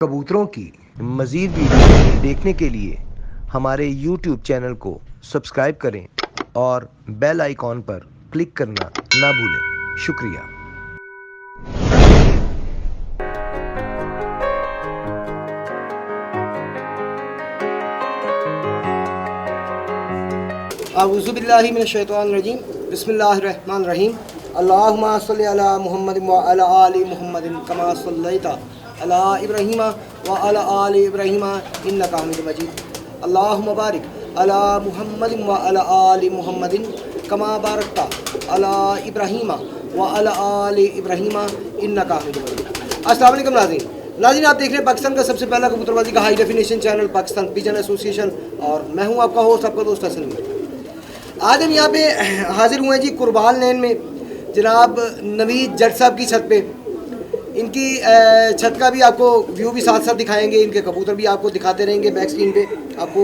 कबूतरों की मज़ीद वीडियो देखने के लिए हमारे YouTube चैनल को सब्सक्राइब करें और बेल आइकॉन पर क्लिक करना ना भूलें। शुक्रिया। औज़ुबिल्लाहि मिनश्शैतानिर्रजीम बिस्मिल्लाहिर्रहमानिर्रहीम अल्लाहुम्मा सल्लि अला मुहम्मद व अला आलि मुहम्मदिन कमा सल्लैता अला इब्राहीम व अला आलि इब्राहीम इन्नका हमीदुम मजीद अल्लाहुम्मा बारिक अला मुहम्मदिन व अला आलि मुहम्मदिन कमा बारकता अला इब्राहीम व अला आलि इब्राहीम इन्नका हमीदुम मजीद। अस्सलाम वालेकुम नाज़रीन, आप देख रहे हैं पाकिस्तान का सबसे पहला कबूतरबाजी का high definition channel Pakistan pigeon association और मैं हूं आपका होस्ट, आपका दोस्त हसन मीर। आज हम यहाँ पे हाजिर हुए हैं जी कुर्बान लेन में जनाब नवीद जट साहब की छत पे। इनकी छत का भी आपको व्यू भी साथ साथ दिखाएंगे, इनके कबूतर भी आपको दिखाते रहेंगे, बैक स्क्रीन पे आपको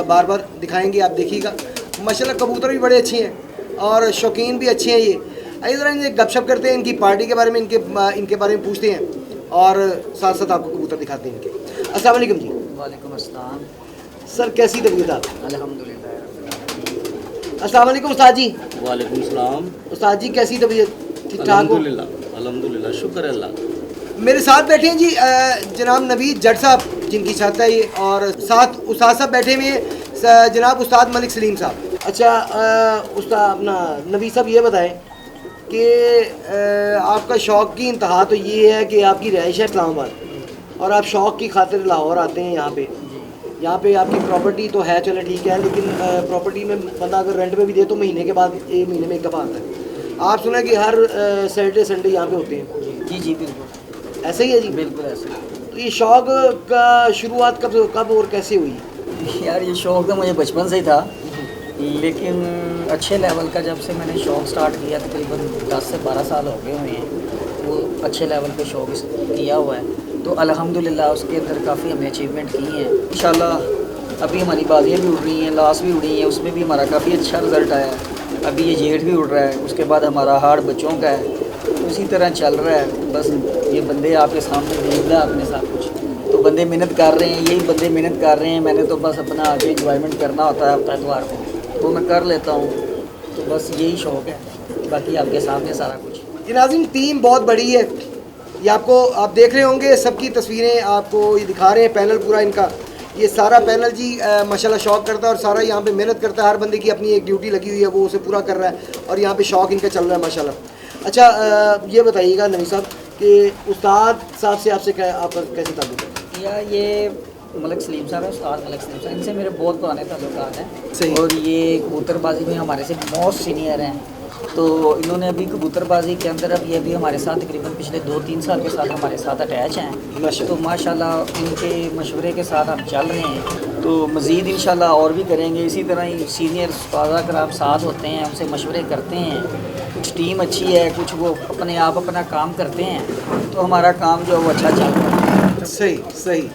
बार बार दिखाएंगे, आप देखिएगा। माशाल्लाह कबूतर भी बड़े अच्छे हैं और शौकीन भी अच्छे हैं। ये इस तरह इनसे गपशप करते हैं, इनकी पार्टी के बारे में, इनके बारे में पूछते हैं और साथ साथ आपको कबूतर दिखाते हैं इनके। अस्सलाम वालेकुम जी। वालेकुम अस्सलाम। सर कैसी तबीयत आप? अल्हम्दुलिल्लाह। अस्सलाम वालेकुम उस्ताद जी। वालेकुम सलाम। उस्ताद जी कैसी तबीयत? ठीक ठाक हो? अल्हम्दुलिल्लाह अल्हम्दुलिल्लाह, शुक्र है अल्लाह। मेरे साथ बैठे हैं जी जनाब नवीद जट साहब जिनकी छत है ये, और साथ उस्ताद साहब बैठे हुए हैं जनाब उस्ताद मलिक सलीम साहब। अच्छा उस्ताद अपना नवीद साहब ये बताएं कि आपका शौक़ की इंतहा तो ये है कि आपकी रहाइश है इस्लामाबाद और आप शौक़ की खातिर लाहौर आते हैं। यहाँ पे आपकी प्रॉपर्टी तो है, चलो ठीक है, लेकिन प्रॉपर्टी में बंदा अगर रेंट पे भी दे तो महीने के बाद, एक महीने में एक दफ़ा आता है। आप सुना कि हर सैटरडे संडे यहाँ पे होते हैं? जी बिल्कुल ऐसे ही है जी? बिल्कुल ऐसे। तो ये शौक़ का शुरुआत कब और कैसे हुई? यार ये शौक़ तो मुझे बचपन से ही था, लेकिन अच्छे लेवल का जब से मैंने शौक़ स्टार्ट किया तकरीबन 10 से 12 साल हो गए हुए हैं, वो अच्छे लेवल पे शौक़ किया हुआ है। तो अल्हम्दुलिल्लाह उसके अंदर काफ़ी हमने अचीवमेंट की हैं। इंशाल्लाह अभी हमारी बाजियाँ भी उड़ रही हैं, लाश भी उड़ी हैं, उसमें भी हमारा काफ़ी अच्छा रिज़ल्ट आया है। अभी ये जेठ भी उड़ रहा है, उसके बाद हमारा हाड़ बच्चों का है, तो इसी तरह चल रहा है। बस ये बंदे आपके सामने देख रहा अपने साथ कुछ, तो बंदे मेहनत कर रहे हैं, यही बंदे मेहनत कर रहे हैं। मैंने तो बस अपना आगे इंजॉयमेंट करना होता है अपना इतवार को, तो मैं कर लेता हूँ। तो बस यही शौक़ है, बाकी आपके सामने सारा कुछ। जी नाज़रीन, टीम बहुत बड़ी है, ये आपको आप देख रहे होंगे, सबकी तस्वीरें आपको ये दिखा रहे हैं। पैनल पूरा इनका, ये सारा पैनल जी माशाल्लाह शौक़ करता है और सारा यहाँ पे मेहनत करता है। हर बंदे की अपनी एक ड्यूटी लगी हुई है, वो उसे पूरा कर रहा है और यहाँ पे शौक़ इनका चल रहा है माशाल्लाह। अच्छा ये बताइएगा नवी साहब कि उस्ताद साहब से आपसे आपका कैसे ताल्लुक़ है? या ये मलिक सलीम साहब है, उस्ताद मलिक सलीम साहब, इनसे मेरे बहुत पुराने ताल्लुकात हैं। सही। और ये कबूतरबाजी में हमारे से मोस्ट सीनियर हैं, तो इन्होंने अभी कबूतरबाजी के अंदर अब ये भी हमारे साथ तकरीबन पिछले 2-3 साल के साथ हमारे साथ अटैच हैं। तो माशाल्लाह इनके मशवरे के साथ हम चल रहे हैं, तो मज़ीद इंशाल्लाह और भी करेंगे। इसी तरह ही सीनियर उस्ताद कराम साथ होते हैं, उनसे मशवरे करते हैं। कुछ टीम अच्छी है, कुछ वो अपने आप अपना काम करते हैं, तो हमारा काम जो है वो अच्छा चल रहा है। सही सही।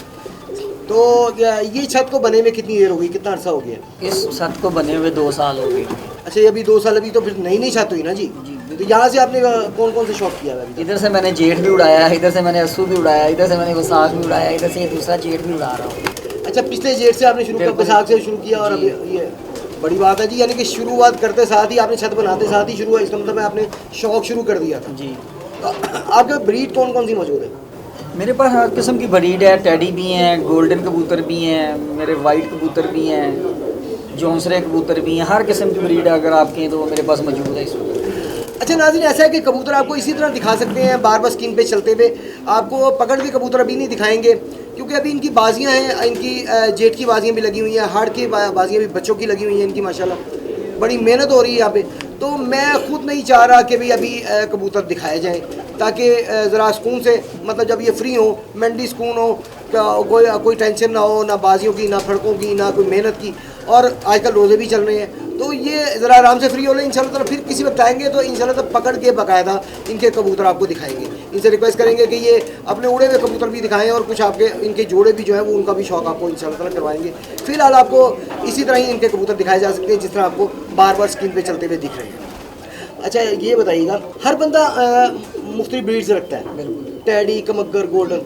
तो ये छत को बने में कितनी देर हो गई, कितना अर्सा हो गया? इस छत को बने हुए 2 साल हो गए। अच्छा ये अभी 2 साल, अभी तो फिर नई छत हुई ना जी? तो यहाँ से आपने कौन कौन से शौक़ किया है? इधर से मैंने जेठ भी उड़ाया, इधर से मैंने अस्सू भी उड़ाया, इधर से मैंने वसाख भी उड़ाया, इधर से ये दूसरा जेठ भी उड़ा रहा हूँ। अच्छा पिछले जेठ से आपने शुरू किया, बैसाख से शुरू किया और अभी ये बड़ी बात है जी। यानी कि शुरुआत करते साथ ही आपने छत बनाते साथ ही शुरू हुआ, इसका मतलब है आपने शौक़ शुरू कर दिया था जी। तो आपके ब्रीड कौन कौन सी मौजूद है? मेरे पास हर किस्म की ब्रीड है, टेडी भी हैं, गोल्डन कबूतर भी हैं, मेरे वाइट कबूतर भी हैं, जौनसरे कबूतर भी हैं, हर किस्म की ब्रीड अगर आपके तो मेरे पास मौजूद है इस वक्त। अच्छा नाज़रीन, ऐसा है कि कबूतर आपको इसी तरह दिखा सकते हैं बार बार स्क्रीन पे चलते हुए। आपको पकड़ के कबूतर अभी नहीं दिखाएंगे क्योंकि अभी इनकी बाजियाँ हैं, इनकी जेठ की बाजियाँ भी लगी हुई हैं, हाड़ की बाजियाँ भी बच्चों की लगी हुई हैं इनकी, माशाल्लाह बड़ी मेहनत हो रही है यहाँ पे। तो मैं खुद नहीं चाह रहा कि भाई अभी कबूतर दिखाए जाएँ ताकि ज़रा सुकून से, मतलब जब ये फ्री हो, मेंटली सुकून हो, कोई टेंशन ना हो, ना बाजियों की, ना फड़कों की, ना कोई मेहनत की। और आजकल रोज़े भी चल रहे हैं, तो ये ज़रा आराम से फ्री हो लें इंशाल्लाह। तो फिर किसी वक्त आएंगे तो इंशाल्लाह तब पकड़ के बाकायदा इनके कबूतर आपको दिखाएंगे। इनसे रिक्वेस्ट करेंगे कि ये अपने उड़े हुए कबूतर भी दिखाएं और कुछ आपके इनके जोड़े भी जो है वो उनका भी शौक़ आपको इंशाल्लाह ताला करवाएंगे। फ़िलहाल आपको इसी तरह ही इनके कबूतर दिखाए जा सकते हैं जिस तरह आपको बार बार स्क्रीन पर चलते हुए दिख रहे हैं। अच्छा ये बताइएगा, हर बंदा मुख्तलिफ ब्रीड से रखता है, टेडी, कमगर, गोल्डन,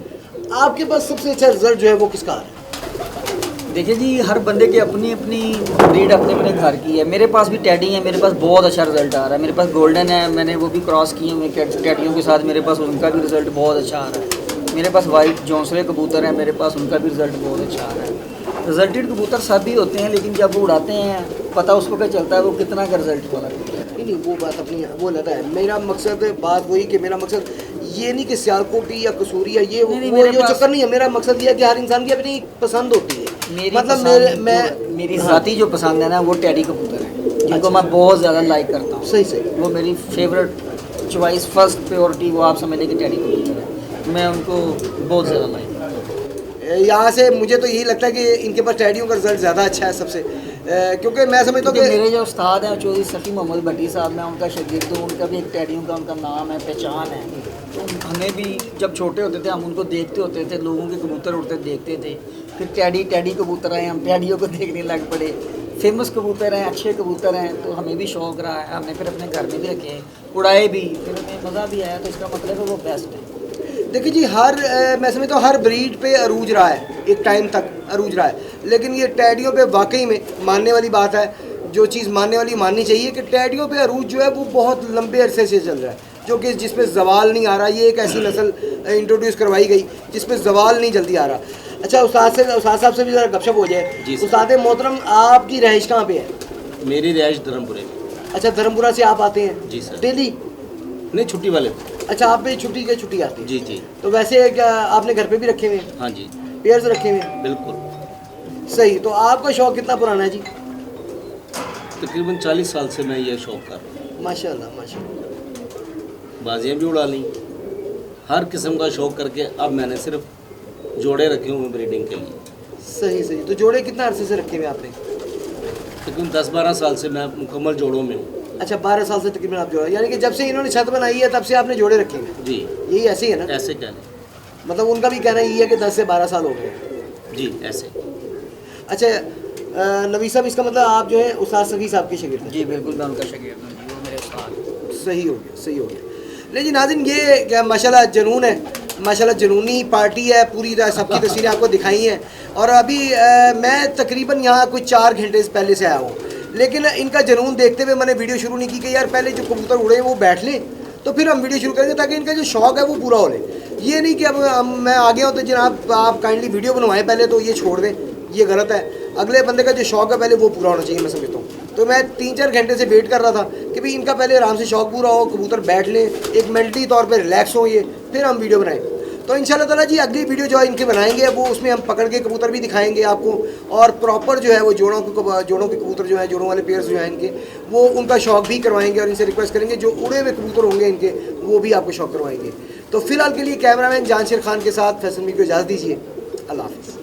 आपके पास सबसे अच्छा रिजल्ट जो है वो किसका आ रहा है? देखिए जी, हर बंदे की अपनी अपनी ब्रीड अपने अपने घर की है। मेरे पास भी टैडी है, मेरे पास बहुत अच्छा रिजल्ट आ रहा है। मेरे पास गोल्डन है, मैंने वो भी क्रॉस किए हुए टैडियों के साथ, मेरे पास उनका भी रिजल्ट बहुत अच्छा आ रहा है। मेरे पास वाइट जौंसले कबूतर हैं, मेरे पास उनका भी रिजल्ट बहुत अच्छा आ रहा है। रिजल्टेड कबूतर सभी होते हैं, लेकिन जब वो उड़ाते हैं पता उस वक्त चलता है वो कितना का रिजल्ट वाला है। नहीं, वो बात अपनी वो अलग है। मेरा मकसद बात वही कि मेरा मकसद ये नहीं कि सियालकोटी या कसूरी या ये नहीं, वो मेरे ये पास- चक्कर नहीं है। मेरा मकसद ये है कि हर इंसान की अपनी पसंद होती है। मेरी मतलब पसंद मेरी हाँ, ज़ाती जो पसंद है ना वो टैडी कबूतर है, जिनको अच्छा। मैं बहुत ज़्यादा लाइक करता हूँ। सही सही। वो मेरी फेवरेट चॉइस, फर्स्ट प्रायोरिटी वो आप समझ लें कि टैडी कबूतर है। मैं उनको बहुत ज़्यादा लाइक करता हूँ। यहाँ से मुझे तो यही लगता है कि इनके पास टैडियों का रिजल्ट ज़्यादा अच्छा है सबसे, क्योंकि मैं समझता हूँ क्योंकि कि मेरे जो उस्ताद हैं चौधरी सफ़ी मोहम्मद भट्टी साहब, मैं उनका शागिर्द हूँ। उनका भी एक टैडियों का उनका नाम है, पहचान है। तो हमें भी जब छोटे होते थे हम उनको देखते होते थे, लोगों के कबूतर उड़ते देखते थे। फिर टैडी कबूतर आए, हम टैडियों को देखने लग पड़े। फेमस कबूतर हैं, अच्छे कबूतर हैं, तो हमें भी शौक़ रहा है। हमने फिर अपने घर में भी रखे, उड़ाए भी, फिर हमें मज़ा भी आया। तो इसका मतलब है वो बेस्ट है। देखिए जी, मैं समझता हूँ हर ब्रीड पे अरूज रहा है, एक टाइम तक अरूज रहा है, लेकिन ये टैडियों पे वाकई में मानने वाली बात है। जो चीज़ मानने वाली माननी चाहिए कि टैडियों पे अरूज जो है वो बहुत लंबे अरसे से चल रहा है, जो कि जिस पे जवाल नहीं आ रहा। ये एक ऐसी नस्ल इंट्रोड्यूस करवाई गई जिस पे जवाल नहीं जल्दी आ रहा। अच्छा, उस्ताद साहब से भी ज़रा गपशप हो जाए। जी सर। उस्ताद मोहतरम, आपकी रहाइश कहाँ पे है? मेरी रिहाइश धर्मपुरे में। अच्छा, धर्मपुरा से आप आते हैं? जी सर। डेली? नहीं, छुट्टी वाले। अच्छा, आप पे छुट्टी आती है? जी जी। तो वैसे क्या आपने घर पे भी रखे हुए हैं, हाँ जी, पेयर्स रखे हुए हैं? बिल्कुल। सही। तो आपका शौक कितना पुराना है जी? तकरीबन 40 साल से मैं ये शौक कर रहा हूँ। माशाल्लाह माशाल्लाह। बाजियाँ भी उड़ा ली, हर किस्म का शौक करके अब मैंने सिर्फ जोड़े रखे हुए ब्रीडिंग के लिए। सही सही। तो जोड़े कितना अरसे से रखे हुए हैं आपने? तकरीबन 10-12 साल से मैं मुकम्मल जोड़ों में हूँ। अच्छा, 12 साल से तकरीबन आप जोड़ा, यानी कि जब से इन्होंने छत बनाई है तब से आपने जोड़े रखे हैं? जी। यही ऐसे ही है ना? ऐसे क्या नहीं। मतलब उनका भी कहना यही है कि 10 से 12 साल हो गए। जी ऐसे। अच्छा, नबी साहब, इसका मतलब आप जो है उस्ताद सफ़ी साहब के शागिर्द हैं? जी बिल्कुल, मैं उनका शागिर्द हूँ जी, वो मेरे उस्ताद हैं। सही हो गया, सही हो गया। लेकिन नाज़रीन, ये क्या माशाल्लाह जुनून है, माशाल्लाह जुनूनी पार्टी है। पूरी सबकी तस्वीरें आपको दिखाई हैं। और अभी मैं तकरीबन यहाँ कुछ 4 घंटे से पहले से आया हूँ, लेकिन इनका जुनून देखते हुए मैंने वीडियो शुरू नहीं की कि यार पहले जो कबूतर उड़े हैं वो बैठ लें, तो फिर हम वीडियो शुरू करेंगे, ताकि इनका जो शौक़ है वो पूरा हो ले। ये नहीं कि अब मैं आ गया हूँ तो जनाब आप काइंडली वीडियो बनवाएं पहले तो ये छोड़ दें, ये गलत है। अगले बंदे का जो शौक़ है पहले वो पूरा होना चाहिए, मैं समझता हूँ। तो मैं 3-4 घंटे से वेट कर रहा था कि भाई इनका पहले आराम से शौक़ पूरा हो, कबूतर बैठ लें, एक मेंटली तौर पर रिलैक्स हो, ये फिर हम वीडियो बनाएं। तो इंशाल्लाह ताला जी अगली वीडियो जो है इनके बनाएंगे, वो उसमें हम पकड़ के कबूतर भी दिखाएंगे आपको, और प्रॉपर जो है वो जोड़ों के कबूतर जो है, जोड़ों वाले पेयर्स जो हैं इनके, वो उनका शौक़ भी करवाएंगे, और इनसे रिक्वेस्ट करेंगे जो उड़े हुए कबूतर होंगे इनके वो भी आपको शौक़ करवाएंगे। तो फिलहाल के लिए कैमरामैन जानशेर खान के साथ फैसल मीर को इजाज़त दीजिए। अल्लाह हाफ़िज़।